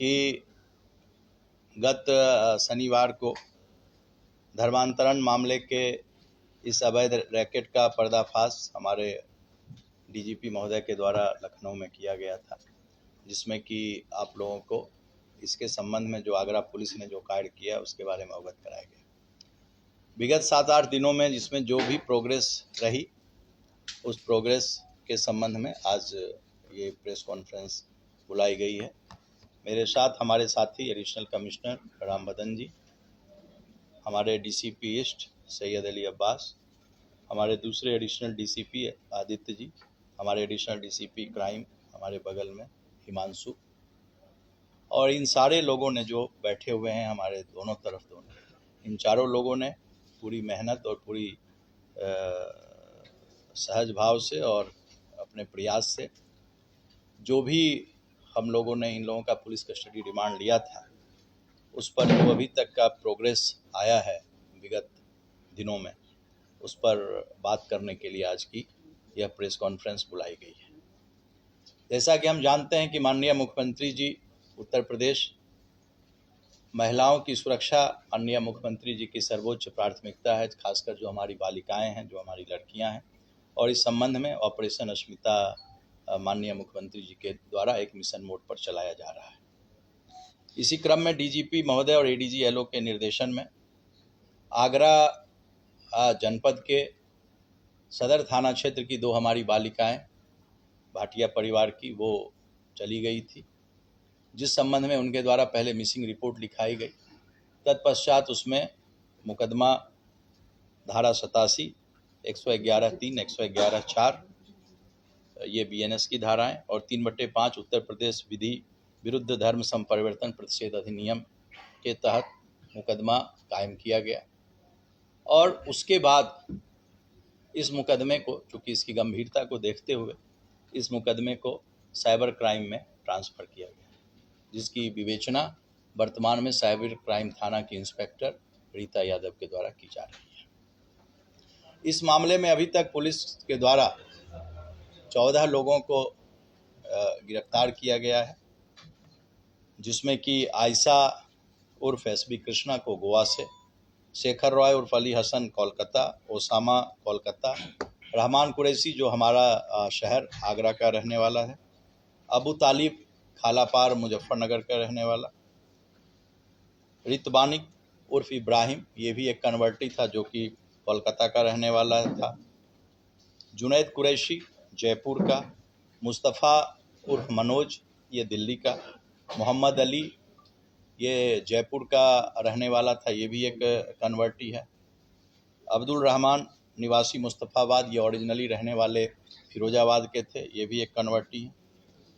कि गत शनिवार को धर्मांतरण मामले के इस अवैध रैकेट का पर्दाफाश हमारे डीजीपी महोदय के द्वारा लखनऊ में किया गया था, जिसमें कि आप लोगों को इसके संबंध में जो आगरा पुलिस ने जो कार्य किया उसके बारे में अवगत कराया गया। विगत 7-8 दिनों में जिसमें जो भी प्रोग्रेस रही उस प्रोग्रेस के संबंध में आज ये प्रेस कॉन्फ्रेंस बुलाई गई है। मेरे साथ हमारे साथी एडिशनल कमिश्नर राम बदन जी, हमारे डीसीपी ईस्ट सैयद अली अब्बास, हमारे दूसरे एडिशनल डीसीपी आदित्य जी, हमारे एडिशनल डीसीपी क्राइम हमारे बगल में हिमांशु, और इन सारे लोगों ने जो बैठे हुए हैं हमारे दोनों तरफ, इन चारों लोगों ने पूरी मेहनत और पूरी सहज भाव से और अपने प्रयास से जो भी हम लोगों ने इन लोगों का पुलिस कस्टडी रिमांड लिया था उस पर जो अभी तक का प्रोग्रेस आया है विगत दिनों में, उस पर बात करने के लिए आज की यह प्रेस कॉन्फ्रेंस बुलाई गई है। जैसा कि हम जानते हैं कि माननीय मुख्यमंत्री जी उत्तर प्रदेश महिलाओं की सुरक्षा माननीय मुख्यमंत्री जी की सर्वोच्च प्राथमिकता है, खासकर जो हमारी बालिकाएं हैं, जो हमारी लड़कियां हैं, और इस संबंध में ऑपरेशन अस्मिता माननीय मुख्यमंत्री जी के द्वारा एक मिशन मोड पर चलाया जा रहा है। इसी क्रम में डीजीपी महोदय और एडीजी एलओ के निर्देशन में आगरा जनपद के सदर थाना क्षेत्र की 2 हमारी बालिकाएं भाटिया परिवार की वो चली गई थी, जिस संबंध में उनके द्वारा पहले मिसिंग रिपोर्ट लिखाई गई। तत्पश्चात उसमें मुकदमा धारा 87, 111(3), 111(4) ये बीएनएस की धाराएं और 3/5 उत्तर प्रदेश विधि विरुद्ध धर्म संपरिवर्तन प्रतिषेध अधिनियम के तहत मुकदमा कायम किया गया। और उसके बाद इस मुकदमे को, चूँकि इसकी गंभीरता को देखते हुए, इस मुकदमे को साइबर क्राइम में ट्रांसफ़र किया गया, जिसकी विवेचना वर्तमान में साइबर क्राइम थाना की इंस्पेक्टर रीता यादव के द्वारा की जा रही है। इस मामले में अभी तक पुलिस के द्वारा 14 लोगों को गिरफ्तार किया गया है, जिसमें कि आयशा उर्फ एसबी कृष्णा को गोवा से, शेखर रॉय उर्फ अली हसन कोलकाता, ओसामा कोलकाता, रहमान कुरैशी जो हमारा शहर आगरा का रहने वाला है, अबू तालिब खालापार मुजफ्फरनगर का रहने वाला, रितबानिक उर्फ इब्राहिम, ये भी एक कन्वर्टी था जो कि कोलकाता का रहने वाला था, जुनैद कुरैशी जयपुर का, मुस्तफ़ा उर्फ मनोज ये दिल्ली का, मोहम्मद अली ये जयपुर का रहने वाला था, ये भी एक कन्वर्टी है, अब्दुल रहमान निवासी मुस्तफ़ाबाद ये ओरिजिनली रहने वाले फिरोजाबाद के थे, ये भी एक कन्वर्टी है,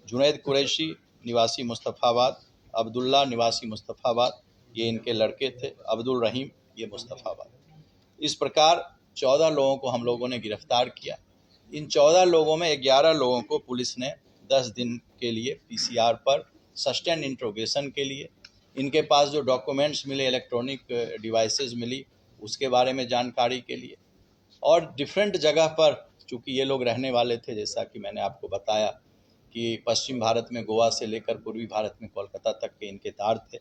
जुनैद कुरैशी निवासी मुस्तफ़ाबाद, अब्दुल्ला निवासी मुस्तफ़ाबाद ये इनके लड़के थे, अब्दुल रहीम ये मुस्तफ़ाबाद। इस प्रकार 14 लोगों को हम लोगों ने गिरफ्तार किया। इन 14 लोगों में 11 लोगों को पुलिस ने 10 दिन के लिए पीसीआर पर सस्टेन इंट्रोगेशन के लिए, इनके पास जो डॉक्यूमेंट्स मिले, इलेक्ट्रॉनिक डिवाइसेस मिली, उसके बारे में जानकारी के लिए, और डिफरेंट जगह पर, चूँकि ये लोग रहने वाले थे, जैसा कि मैंने आपको बताया कि पश्चिम भारत में गोवा से लेकर पूर्वी भारत में कोलकाता तक के इनके तार थे,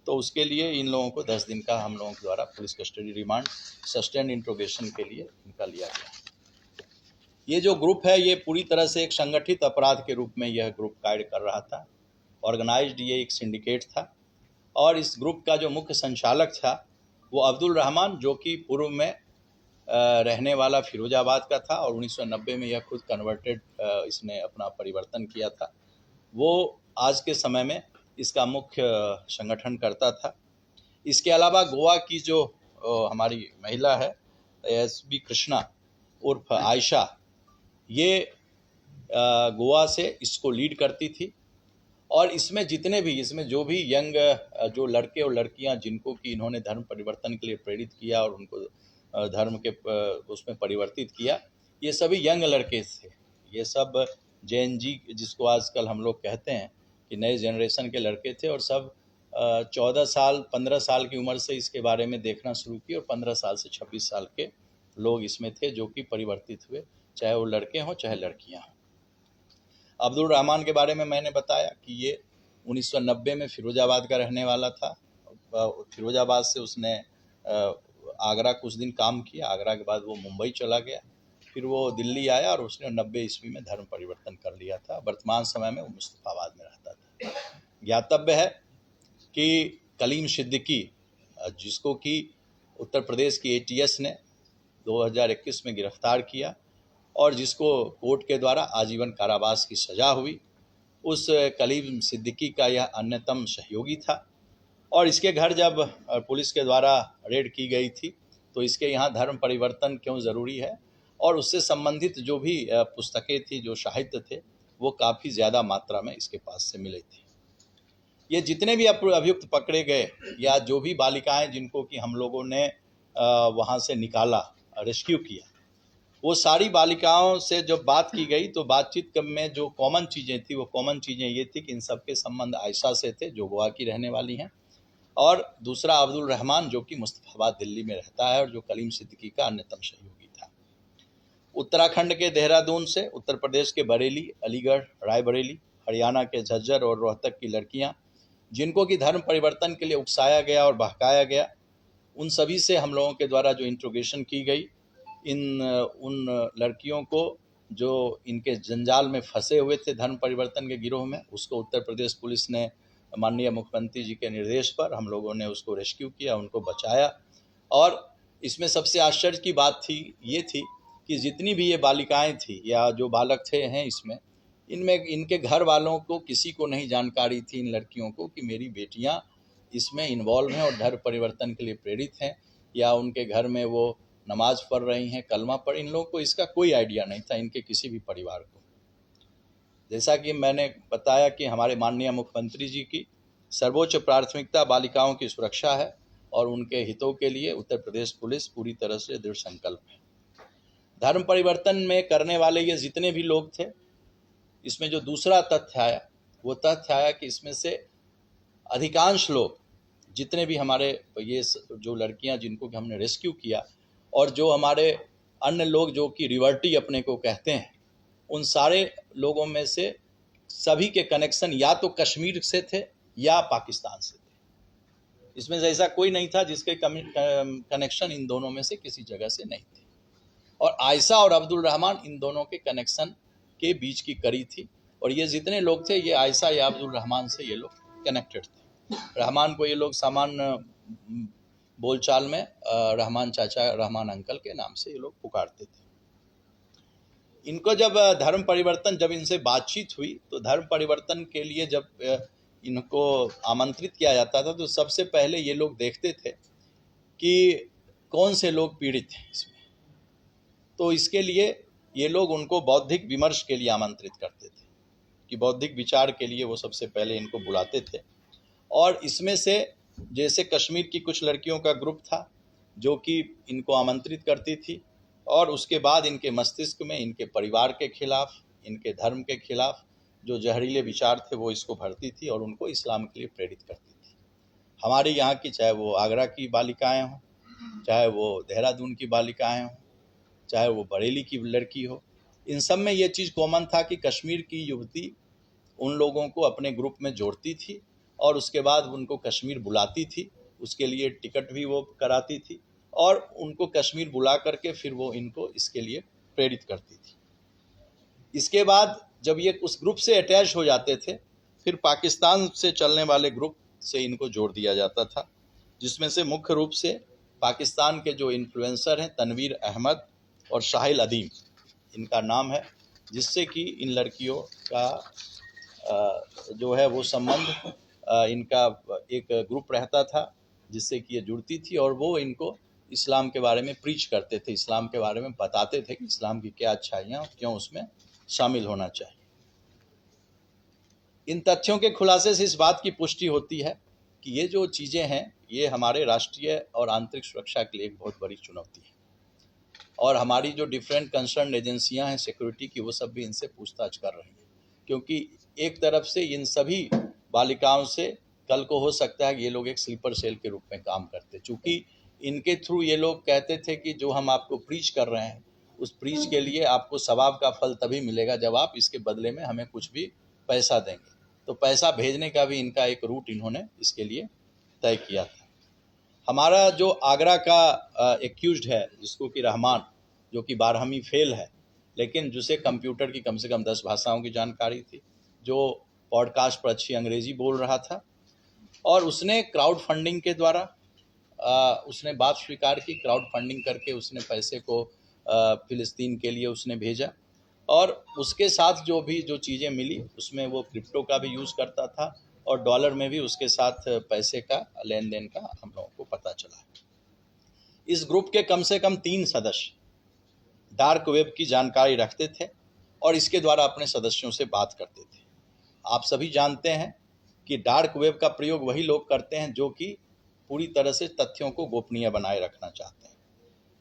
तो उसके लिए इन लोगों को 10 दिन का हम लोगों के द्वारा police custody remand sustain interrogation के लिए इनका लिया गया। ये जो ग्रुप है ये पूरी तरह से एक संगठित अपराध के रूप में यह ग्रुप कार्य कर रहा था, ऑर्गेनाइज्ड ये एक सिंडिकेट था, और इस ग्रुप का जो मुख्य संचालक था वो अब्दुल रहमान, जो कि पूर्व में रहने वाला फिरोजाबाद का था और 1990 में यह खुद कन्वर्टेड, इसने अपना परिवर्तन किया था, वो आज के समय में इसका मुख्य संगठन करता था। इसके अलावा गोवा की जो हमारी महिला है एसबी कृष्णा उर्फ आयशा, ये गोवा से इसको लीड करती थी, और इसमें जितने भी, इसमें जो भी यंग जो लड़के और लड़कियां जिनको कि इन्होंने धर्म परिवर्तन के लिए प्रेरित किया और उनको धर्म के उसमें परिवर्तित किया, ये सभी यंग लड़के थे। ये सब जेएनजी जिसको आजकल हम लोग कहते हैं कि नए जनरेशन के लड़के थे, और सब 14 साल 15 साल की उम्र से इसके बारे में देखना शुरू किए, और 15 साल से 26 साल के लोग इसमें थे जो कि परिवर्तित हुए, चाहे वो लड़के हों चाहे लड़कियां हों। अब्दुल रहमान के बारे में मैंने बताया कि ये 1990 में फिरोजाबाद का रहने वाला था। फिरोजाबाद से उसने आगरा कुछ दिन काम किया। आगरा के बाद वो मुंबई चला गया, फिर वो दिल्ली आया और उसने 90 ईस्वी में धर्म परिवर्तन कर लिया था। वर्तमान समय में वो मुस्तफाबाद में रहता था। ज्ञातव्य है कि कलीम सिद्दीकी, जिसको कि उत्तर प्रदेश की ATS ने 2021 में गिरफ्तार किया और जिसको कोर्ट के द्वारा आजीवन कारावास की सज़ा हुई, उस कलीम सिद्दीकी का यह अन्यतम सहयोगी था। और इसके घर जब पुलिस के द्वारा रेड की गई थी तो इसके यहाँ धर्म परिवर्तन क्यों ज़रूरी है और उससे संबंधित जो भी पुस्तकें थी, जो साहित्य थे, वो काफ़ी ज़्यादा मात्रा में इसके पास से मिले थे। ये जितने भी अभियुक्त पकड़े गए या जो भी बालिकाएं जिनको कि हम लोगों ने वहाँ से निकाला, रेस्क्यू किया, वो सारी बालिकाओं से जब बात की गई तो बातचीत में जो कॉमन चीज़ें थी, वो कॉमन चीज़ें ये थी कि इन सबके संबंध आयशा से थे, जो गोवा की रहने वाली हैं, और दूसरा अब्दुल रहमान, जो कि मुस्तफाबाद दिल्ली में रहता है और जो कलीम सिद्दीकी का अन्यतम सहयोगी था। उत्तराखंड के देहरादून से, उत्तर प्रदेश के बरेली, अलीगढ़, रायबरेली, हरियाणा के झज्जर और रोहतक की लड़कियां जिनको कि धर्म परिवर्तन के लिए उकसाया गया और बहकाया गया, उन सभी से हम लोगों के द्वारा जो इंट्रोगेशन की गई, उन लड़कियों को जो इनके जंजाल में फंसे हुए थे धर्म परिवर्तन के गिरोह में, उसको उत्तर प्रदेश पुलिस ने माननीय मुख्यमंत्री जी के निर्देश पर हम लोगों ने उसको रेस्क्यू किया, उनको बचाया। और इसमें सबसे आश्चर्य की बात ये थी कि जितनी भी ये बालिकाएं थी या जो बालक थे हैं इसमें, इनमें इनके घर वालों को किसी को नहीं जानकारी थी, इन लड़कियों को, कि मेरी बेटियां इसमें इन्वॉल्व हैं और धर्म परिवर्तन के लिए प्रेरित हैं, या उनके घर में वो नमाज पढ़ रही हैं, कलमा पढ़, इन लोगों को इसका कोई आइडिया नहीं था, इनके किसी भी परिवार को। जैसा कि मैंने बताया कि हमारे माननीय मुख्यमंत्री जी की सर्वोच्च प्राथमिकता बालिकाओं की सुरक्षा है और उनके हितों के लिए उत्तर प्रदेश पुलिस पूरी तरह से दृढ़ संकल्प है। धर्म परिवर्तन में करने वाले ये जितने भी लोग थे, इसमें जो दूसरा तथ्य आया, वो तथ्य आया कि इसमें से अधिकांश लोग, जितने भी हमारे ये जो लड़कियां जिनको कि हमने रेस्क्यू किया और जो हमारे अन्य लोग जो कि रिवर्टी अपने को कहते हैं, उन सारे लोगों में से सभी के कनेक्शन या तो कश्मीर से थे या पाकिस्तान से थे। इसमें से ऐसा कोई नहीं था जिसके कनेक्शन इन दोनों में से किसी जगह से नहीं थे। और आयशा और अब्दुल रहमान इन दोनों के कनेक्शन के बीच की कड़ी थी और ये जितने लोग थे, ये आयशा या अब्दुल रहमान से ये लोग कनेक्टेड थे। रहमान को ये लोग सामान्य बोलचाल में रहमान चाचा, रहमान अंकल के नाम से ये लोग पुकारते थे। इनको जब धर्म परिवर्तन, जब इनसे बातचीत हुई तो धर्म परिवर्तन के लिए जब इनको आमंत्रित किया जाता था तो सबसे पहले ये लोग देखते थे कि कौन से लोग पीड़ित हैं इसमें। तो इसके लिए ये लोग उनको बौद्धिक विमर्श के लिए आमंत्रित करते थे, कि बौद्धिक विचार के लिए वो सबसे पहले इनको बुलाते थे। और इसमें से जैसे कश्मीर की कुछ लड़कियों का ग्रुप था जो कि इनको आमंत्रित करती थी और उसके बाद इनके मस्तिष्क में इनके परिवार के खिलाफ, इनके धर्म के खिलाफ जो जहरीले विचार थे वो इसको भरती थी और उनको इस्लाम के लिए प्रेरित करती थी। हमारे यहाँ की, चाहे वो आगरा की बालिकाएं हों, चाहे वो देहरादून की बालिकाएं हों, चाहे वो बरेली की लड़की हो, इन सब में ये चीज़ कॉमन था कि कश्मीर की युवती उन लोगों को अपने ग्रुप में जोड़ती थी और उसके बाद उनको कश्मीर बुलाती थी, उसके लिए टिकट भी वो कराती थी और उनको कश्मीर बुला करके फिर वो इनको इसके लिए प्रेरित करती थी। इसके बाद जब ये उस ग्रुप से अटैच हो जाते थे, फिर पाकिस्तान से चलने वाले ग्रुप से इनको जोड़ दिया जाता था, जिसमें से मुख्य रूप से पाकिस्तान के जो इन्फ्लुएंसर हैं तनवीर अहमद और शाहिल अदीम, इनका नाम है, जिससे कि इन लड़कियों का जो है वो संबंध, इनका एक ग्रुप रहता था जिससे कि ये जुड़ती थी और वो इनको इस्लाम के बारे में प्रीच करते थे, इस्लाम के बारे में बताते थे कि इस्लाम की क्या अच्छाइयाँ और क्यों उसमें शामिल होना चाहिए। इन तथ्यों के खुलासे से इस बात की पुष्टि होती है कि ये जो चीज़ें हैं ये हमारे राष्ट्रीय और आंतरिक सुरक्षा के लिए एक बहुत बड़ी चुनौती है और हमारी जो डिफरेंट कंसर्न एजेंसियां हैं सिक्योरिटी की, वो सब भी इनसे पूछताछ कर रही हैं, क्योंकि एक तरफ से इन सभी बालिकाओं से कल को हो सकता है कि ये लोग एक स्लीपर सेल के रूप में काम करते, चूँकि इनके थ्रू ये लोग कहते थे कि जो हम आपको प्रीच कर रहे हैं उस प्रीच के लिए आपको सवाब का फल तभी मिलेगा जब आप इसके बदले में हमें कुछ भी पैसा देंगे। तो पैसा भेजने का भी इनका एक रूट इन्होंने इसके लिए तय किया था। हमारा जो आगरा का एक्यूज्ड है, जिसको कि रहमान, जो कि 12वीं फेल है, लेकिन जिसे कंप्यूटर की कम से कम 10 भाषाओं की जानकारी थी, जो पॉडकास्ट पर अच्छी अंग्रेजी बोल रहा था, और उसने क्राउड फंडिंग के द्वारा उसने बात स्वीकार की। क्राउड फंडिंग करके उसने पैसे को फिलिस्तीन के लिए उसने भेजा, और उसके साथ जो चीज़ें मिली उसमें वो क्रिप्टो का भी यूज़ करता था, और डॉलर में भी उसके साथ पैसे का लेन देन का हम लोगों को पता चला। इस ग्रुप के कम से कम 3 सदस्य डार्क वेब की जानकारी रखते थे और इसके द्वारा अपने सदस्यों से बात करते थे। आप सभी जानते हैं कि डार्क वेब का प्रयोग वही लोग करते हैं जो कि पूरी तरह से तथ्यों को गोपनीय बनाए रखना चाहते हैं।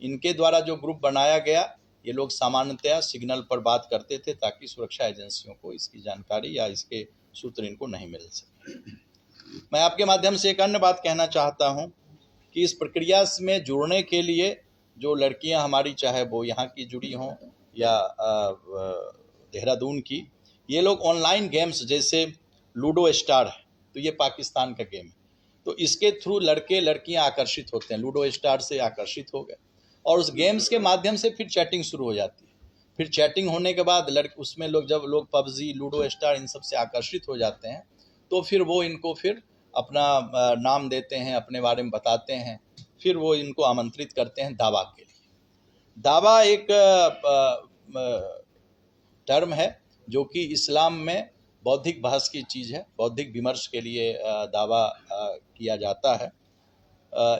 इनके द्वारा जो ग्रुप बनाया गया, ये लोग सामान्यतया सिग्नल पर बात करते थे ताकि सुरक्षा एजेंसियों को इसकी जानकारी या इसके सूत्र इनको नहीं मिल सके। मैं आपके माध्यम से एक अन्य बात कहना चाहता हूं कि इस प्रक्रिया में जुड़ने के लिए जो लड़कियां हमारी, चाहे वो यहाँ की जुड़ी हों या देहरादून की, ये लोग ऑनलाइन गेम्स जैसे लूडो स्टार है, तो ये पाकिस्तान का गेम है, तो इसके थ्रू लड़के लड़कियां आकर्षित होते हैं। लूडो स्टार से आकर्षित हो गए और उस गेम्स के माध्यम से फिर चैटिंग शुरू हो जाती है। फिर चैटिंग होने के बाद उसमें जब लोग पबजी, लूडो स्टार इन सब से आकर्षित हो जाते हैं, तो फिर वो इनको फिर अपना नाम देते हैं, अपने बारे में बताते हैं, फिर वो इनको आमंत्रित करते हैं दावा के लिए। दावा एक टर्म है जो कि इस्लाम में बौद्धिक बहस की चीज़ है, बौद्धिक विमर्श के लिए दावा किया जाता है।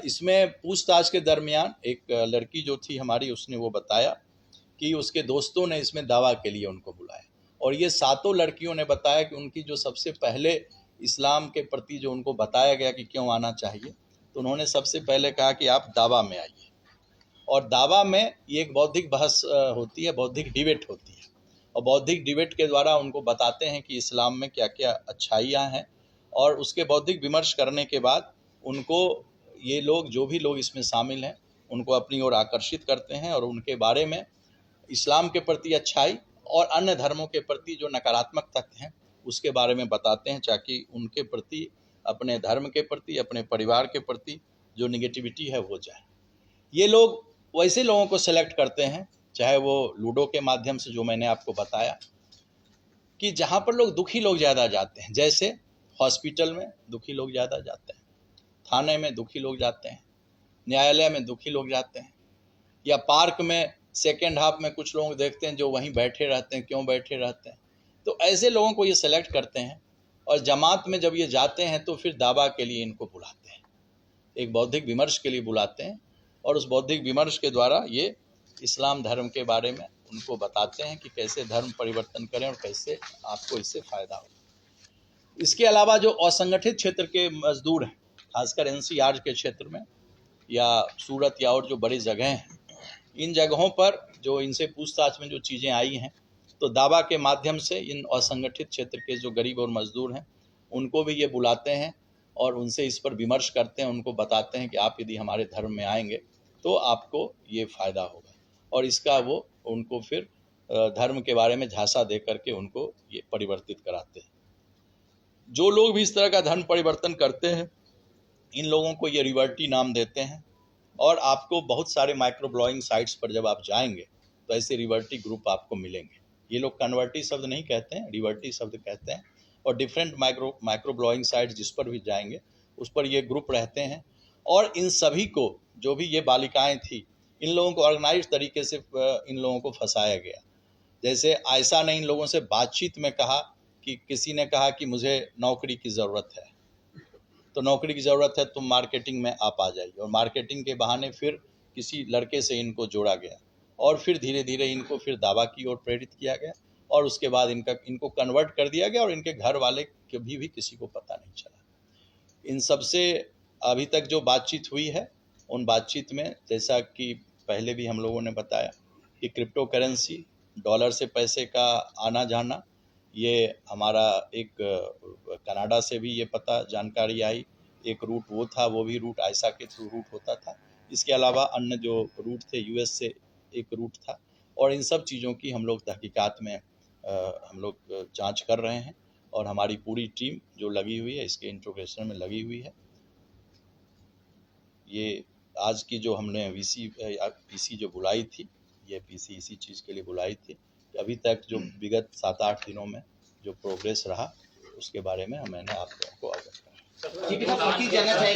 इसमें पूछताछ के दरमियान एक लड़की जो थी हमारी, उसने वो बताया कि उसके दोस्तों ने इसमें दावा के लिए उनको बुलाया, और ये 7 लड़कियों ने बताया कि उनकी जो सबसे पहले इस्लाम के प्रति जो उनको बताया गया कि क्यों आना चाहिए, तो उन्होंने सबसे पहले कहा कि आप दावा में आइए। और दावा में ये एक बौद्धिक बहस होती है, बौद्धिक डिबेट होती है, और बौद्धिक डिबेट के द्वारा उनको बताते हैं कि इस्लाम में क्या क्या अच्छाइयाँ हैं, और उसके बौद्धिक विमर्श करने के बाद उनको ये लोग, जो भी लोग इसमें शामिल हैं, उनको अपनी ओर आकर्षित करते हैं और उनके बारे में इस्लाम के प्रति अच्छाई और अन्य धर्मों के प्रति जो नकारात्मक तथ्य हैं उसके बारे में बताते हैं, ताकि उनके प्रति, अपने धर्म के प्रति, अपने परिवार के प्रति जो निगेटिविटी है वो जाए। ये लोग वैसे लोगों को सेलेक्ट करते हैं, चाहे वो लूडो के माध्यम से, जो मैंने आपको बताया, कि जहाँ पर दुखी लोग ज़्यादा जाते हैं, जैसे हॉस्पिटल में दुखी लोग ज़्यादा जाते हैं, थाने में दुखी लोग जाते हैं, न्यायालय में दुखी लोग जाते हैं, या पार्क में सेकेंड हाफ में कुछ लोग देखते हैं जो वहीं बैठे रहते हैं, क्यों बैठे रहते हैं, तो ऐसे लोगों को ये सेलेक्ट करते हैं। और जमात में जब ये जाते हैं तो फिर दावा के लिए इनको बुलाते हैं, एक बौद्धिक विमर्श के लिए बुलाते हैं, और उस बौद्धिक विमर्श के द्वारा ये इस्लाम धर्म के बारे में उनको बताते हैं कि कैसे धर्म परिवर्तन करें और कैसे आपको इससे फ़ायदा हो। इसके अलावा जो असंगठित क्षेत्र के मजदूर हैं, खासकर एनसीआर के क्षेत्र में या सूरत या और जो बड़ी जगह हैं, इन जगहों पर जो इनसे पूछताछ में जो चीज़ें आई हैं, तो दावा के माध्यम से इन असंगठित क्षेत्र के जो गरीब और मजदूर हैं उनको भी ये बुलाते हैं और उनसे इस पर विमर्श करते हैं, उनको बताते हैं कि आप यदि हमारे धर्म में आएंगे तो आपको ये फ़ायदा होगा, और इसका वो उनको फिर धर्म के बारे में झांसा दे करके उनको ये परिवर्तित कराते हैं। जो लोग भी इस तरह का धर्म परिवर्तन करते हैं, इन लोगों को ये रिवर्टी नाम देते हैं, और आपको बहुत सारे माइक्रो ब्लॉगिंग साइट्स पर जब आप जाएंगे तो ऐसे रिवर्टी ग्रुप आपको मिलेंगे। ये लोग कन्वर्टी शब्द नहीं कहते हैं, रिवर्टी शब्द कहते हैं, और डिफरेंट माइक्रो ब्लॉगिंग साइट्स जिस पर भी जाएंगे उस पर ये ग्रुप रहते हैं। और इन सभी को, जो भी ये बालिकाएं थी, इन लोगों को ऑर्गेनाइज तरीके से इन लोगों को फंसाया गया। जैसे आयशा ने इन लोगों से बातचीत में कहा कि किसी ने कहा कि मुझे नौकरी की ज़रूरत है, तो नौकरी की ज़रूरत है, तुम मार्केटिंग में आप आ जाइए, और मार्केटिंग के बहाने फिर किसी लड़के से इनको जोड़ा गया, और फिर धीरे धीरे इनको फिर दावा की ओर प्रेरित किया गया, और उसके बाद इनको कन्वर्ट कर दिया गया, और इनके घर वाले कभी भी किसी को पता नहीं चला। इन सब से अभी तक जो बातचीत हुई है, उन बातचीत में, जैसा कि पहले भी हम लोगों ने बताया कि क्रिप्टो करेंसी, डॉलर से पैसे का आना जाना, ये हमारा एक कनाडा से भी ये पता जानकारी आई, एक रूट वो था, वो भी रूट आयशा के थ्रू रूट होता था। इसके अलावा अन्य जो रूट थे, यूएस से एक रूट था, और इन सब चीज़ों की हम लोग तहकीकात में हम लोग जांच कर रहे हैं, और हमारी पूरी टीम जो लगी हुई है इसके इंट्रोगेशन में लगी हुई है। ये आज की जो हमने पीसी जो बुलाई थी, ये पीसी इसी चीज़ के लिए बुलाई थी कि अभी तक जो विगत 7-8 दिनों में जो प्रोग्रेस रहा उसके बारे में मैंने आप लोगों को अवगत कराया।